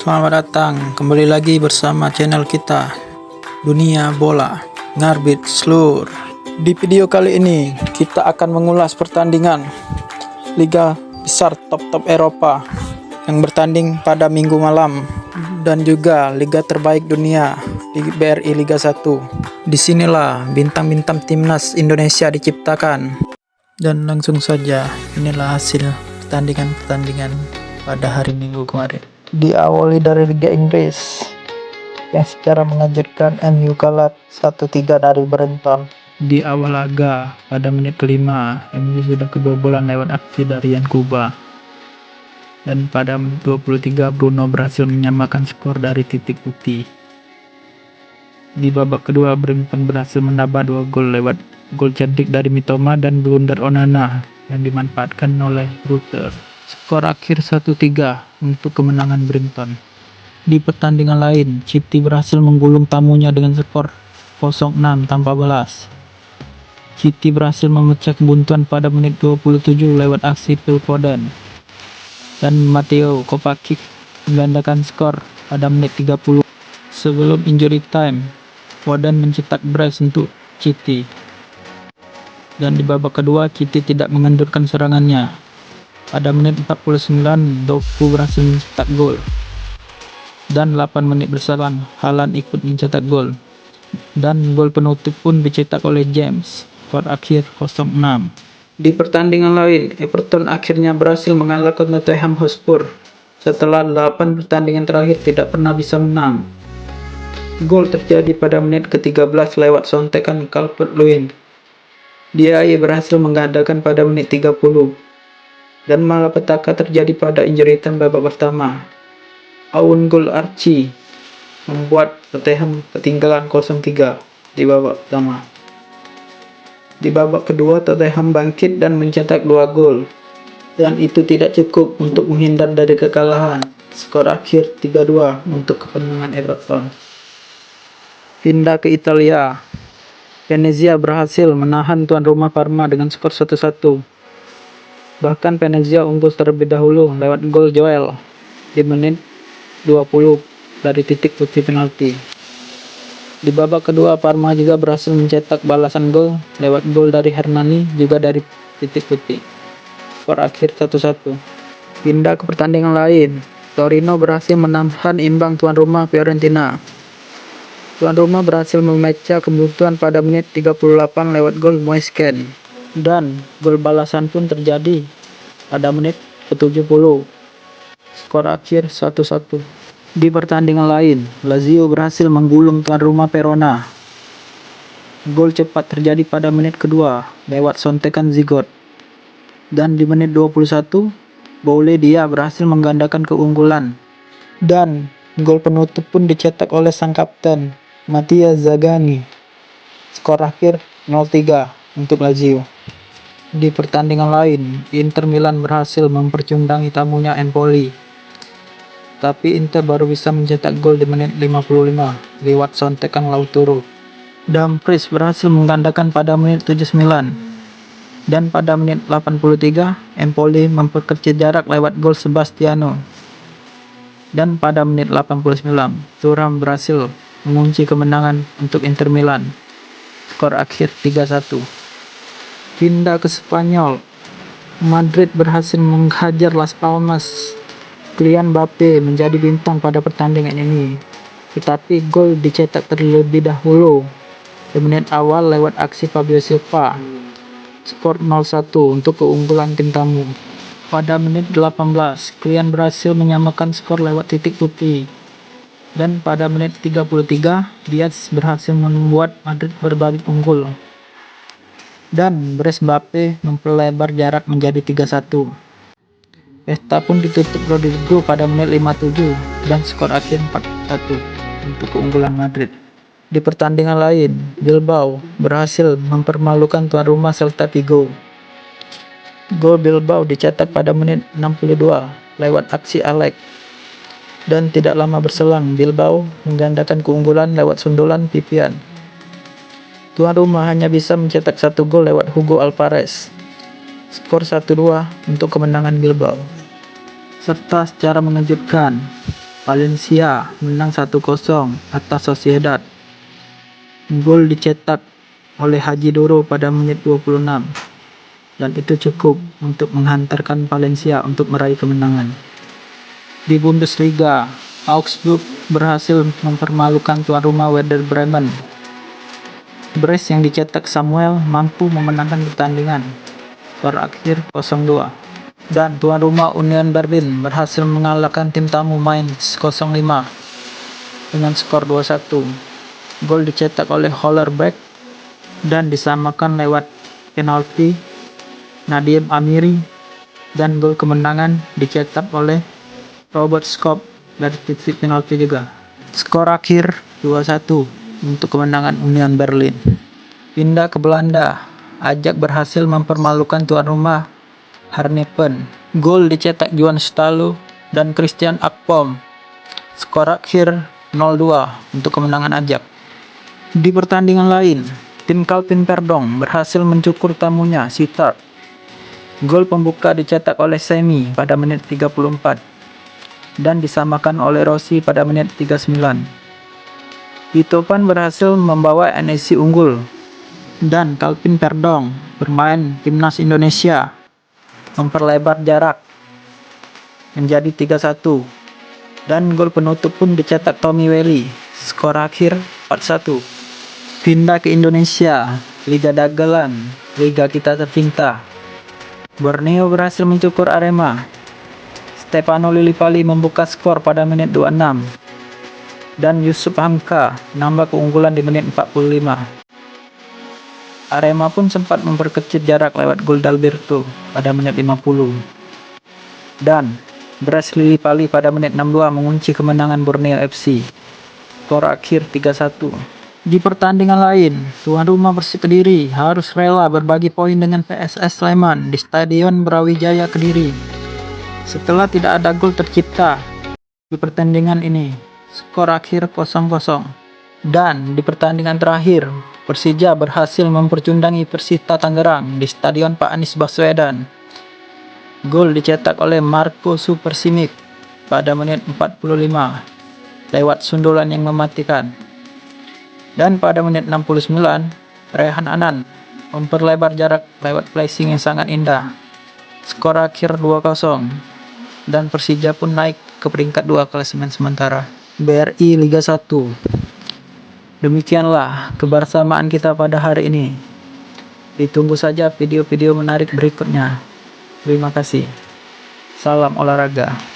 Selamat datang kembali lagi bersama channel kita Dunia Bola Ngarbit Slur. Di video kali ini kita akan mengulas pertandingan Liga Besar top Eropa yang bertanding pada Minggu malam dan juga Liga Terbaik Dunia di BRI Liga 1. Disinilah bintang-bintang timnas Indonesia diciptakan. Dan langsung saja inilah hasil pertandingan pada hari Minggu kemarin. Diawali dari Liga Inggris yang secara mengejutkan MU kalah 1-3 dari Brighton. Di awal laga pada menit kelima MU sudah kebobolan lewat aksi dari Yan Kuba, dan pada menit 23 Bruno berhasil menyamakan skor dari titik putih. Di babak kedua Brighton berhasil menambah 2 gol lewat gol cerdik dari Mitoma dan blunder Onana yang dimanfaatkan oleh Rutter. Skor akhir 1-3 untuk kemenangan Brighton. Di pertandingan lain, City berhasil menggulung tamunya dengan skor 0-6 tanpa balas. City berhasil memecah kebuntuan pada menit 27 lewat aksi Phil Foden. Dan Mateo Kovacic menggandakan skor pada menit 30. Sebelum injury time, Foden mencetak brace untuk City. Dan di babak kedua, City tidak mengendurkan serangannya. Pada menit 49, Doku berhasil mencetak gol. Dan 8 menit berselang, Haaland ikut mencetak gol. Dan gol penutup pun dicetak oleh James. Skor akhir 0-6. Di pertandingan lain, Everton akhirnya berhasil mengalahkan Tottenham Hotspur setelah 8 pertandingan terakhir tidak pernah bisa menang. Gol terjadi pada menit ke-13 lewat sontekan Calvert-Lewin. Dia berhasil menggandakan pada menit 30. Dan malapetaka terjadi pada injury time babak pertama. Own goal Archie membuat Tottenham ketinggalan 0-3 di babak pertama. Di babak kedua Tottenham bangkit dan mencetak 2 gol. Dan itu tidak cukup untuk menghindar dari kekalahan. Skor akhir 3-2 untuk kemenangan Everton. Pindah ke Italia. Venezia berhasil menahan tuan rumah Parma dengan skor 1-1. Bahkan Venezia unggul terlebih dahulu lewat gol Joel di menit 20 dari titik putih penalti. Di babak kedua Parma juga berhasil mencetak balasan gol lewat gol dari Hernani juga dari titik putih. Skor akhir 1-1. Pindah ke pertandingan lain. Torino berhasil menahan imbang tuan rumah Fiorentina. Tuan rumah berhasil memecah kebuntuan pada menit 38 lewat gol Moisken. Dan gol balasan pun terjadi pada menit ke-70. Skor akhir 1-1. Di pertandingan lain, Lazio berhasil menggulung tuan rumah Verona. Gol cepat terjadi pada menit kedua lewat sontekan Zigot. Dan di menit 21, Boule Dia berhasil menggandakan keunggulan. Dan gol penutup pun dicetak oleh sang kapten, Mattia Zaganni. Skor akhir 0-3 untuk Lazio. Di pertandingan lain, Inter Milan berhasil mempercundangi tamunya Empoli. Tapi Inter baru bisa mencetak gol di menit 55 lewat sontekan Lautaro. Dumfries berhasil menggandakan pada menit 79. Dan pada menit 83, Empoli memperkecil jarak lewat gol Sebastiano. Dan pada menit 89, Thuram berhasil mengunci kemenangan untuk Inter Milan. Skor akhir 3-1. Pindah ke Spanyol. Madrid berhasil menghajar Las Palmas. Kylian Mbappe menjadi bintang pada pertandingan ini. Tetapi gol dicetak terlebih dahulu di menit awal lewat aksi Fabio Silva. Skor 0-1 untuk keunggulan tim tamu. Pada menit 18, Kylian berhasil menyamakan skor lewat titik putih. Dan pada menit 33, Diaz berhasil membuat Madrid berbalik unggul. Dan brace Mbappe memperlebar jarak menjadi 3-1. Pesta pun ditutup Rodrigo pada menit 57 dan skor akhir 4-1 untuk keunggulan Madrid. Di pertandingan lain, Bilbao berhasil mempermalukan tuan rumah Celta Vigo. Gol Bilbao dicetak pada menit 62 lewat aksi Alex. Dan tidak lama berselang, Bilbao menggandakan keunggulan lewat sundulan Vivian. Tuan rumah hanya bisa mencetak 1 gol lewat Hugo Alvarez. Skor 1-2 untuk kemenangan Bilbao. Serta secara mengejutkan, Valencia menang 1-0 atas Sociedad. Gol dicetak oleh Haji Doro pada menit 26 dan itu cukup untuk menghantarkan Valencia untuk meraih kemenangan. Di Bundesliga, Augsburg berhasil mempermalukan tuan rumah Werder Bremen. Brace yang dicetak Samuel mampu memenangkan pertandingan. Skor akhir 0-2. Dan tuan rumah Union Berlin berhasil mengalahkan tim tamu Mainz 0-5 dengan skor 2-1. Gol dicetak oleh Hollerbeck dan disamakan lewat penalti Nadim Amiri, dan gol kemenangan dicetak oleh Robert Skop dari titik penalti juga. Skor akhir 2-1 untuk kemenangan Union Berlin. Pindah ke Belanda, Ajax berhasil mempermalukan tuan rumah Harnepen. Gol dicetak Juan Stalo dan Christian Akpom. Skor akhir 0-2 untuk kemenangan Ajax. Di pertandingan lain, tim Calvin Verdong berhasil mencukur tamunya Sittard. Gol pembuka dicetak oleh Semi pada menit 34 dan disamakan oleh Rossi pada menit 39. Itopan berhasil membawa NEC unggul dan Calvin Verdong bermain timnas Indonesia memperlebar jarak menjadi 3-1 dan gol penutup pun dicetak Tommy Welly. Skor akhir 4-1. Pindah ke Indonesia, Liga Dagelan, Liga kita tercinta. Borneo berhasil mencukur Arema. Stefano Lillipali membuka skor pada menit 26 dan Yusuf Hamka nambah keunggulan di menit 45. Arema pun sempat memperkecil jarak lewat gol Dalberto pada menit 50. Dan Bras Lillipali pada menit 62 mengunci kemenangan Borneo FC. Skor akhir 3-1. Di pertandingan lain, tuan rumah Persik Kediri harus rela berbagi poin dengan PSS Sleman di Stadion Brawijaya Kediri setelah tidak ada gol tercipta di pertandingan ini. Skor akhir 0-0. Dan di pertandingan terakhir, Persija berhasil mempercundangi Persita Tangerang di Stadion Pak Anies Baswedan. Gol dicetak oleh Marco Supersimic pada menit 45 lewat sundulan yang mematikan. Dan pada menit 69, Rehan Anan memperlebar jarak lewat placing yang sangat indah. Skor akhir 2-0 dan Persija pun naik ke peringkat 2 klasemen sementara BRI Liga 1. Demikianlah kebersamaan kita pada hari ini. Ditunggu saja video-video menarik berikutnya. Terima kasih. Salam olahraga.